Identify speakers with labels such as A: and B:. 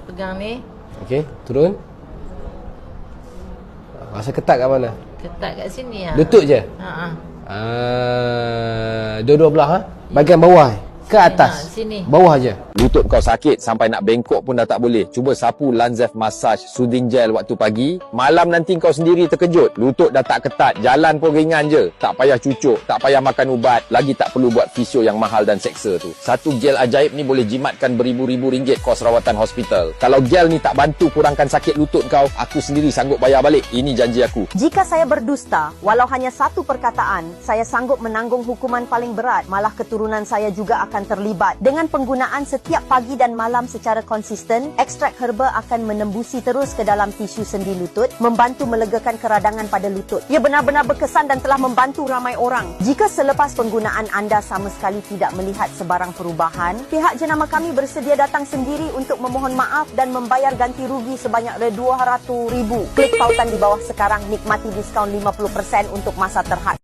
A: Pegang ni.
B: Okey, turun. Rasa ketat kat mana?
A: Ketat kat sini lah.
B: Lutut je? Dua-dua belah ha? Bahagian bawah ke atas?
A: Sini.
B: Bawah je.
C: Lutut kau sakit sampai nak bengkok pun dah tak boleh. Cuba sapu Lanzef Massage Soothing Gel waktu pagi. Malam nanti kau sendiri terkejut. Lutut dah tak ketat, jalan pun ringan je. Tak payah cucuk, tak payah makan ubat. Lagi tak perlu buat fisio yang mahal dan seksa tu. Satu gel ajaib ni boleh jimatkan beribu-ribu ringgit kos rawatan hospital. Kalau gel ni tak bantu kurangkan sakit lutut kau, aku sendiri sanggup bayar balik. Ini janji aku.
D: Jika saya berdusta, walau hanya satu perkataan, saya sanggup menanggung hukuman paling berat. Malah keturunan saya juga akan terlibat. Dengan penggunaan setiap pagi dan malam secara konsisten, ekstrak herba akan menembusi terus ke dalam tisu sendi lutut, membantu melegakan keradangan pada lutut. Ia benar-benar berkesan dan telah membantu ramai orang. Jika selepas penggunaan anda sama sekali tidak melihat sebarang perubahan, pihak jenama kami bersedia datang sendiri untuk memohon maaf dan membayar ganti rugi sebanyak RM200,000. Klik pautan di bawah sekarang, nikmati diskaun 50% untuk masa terhad.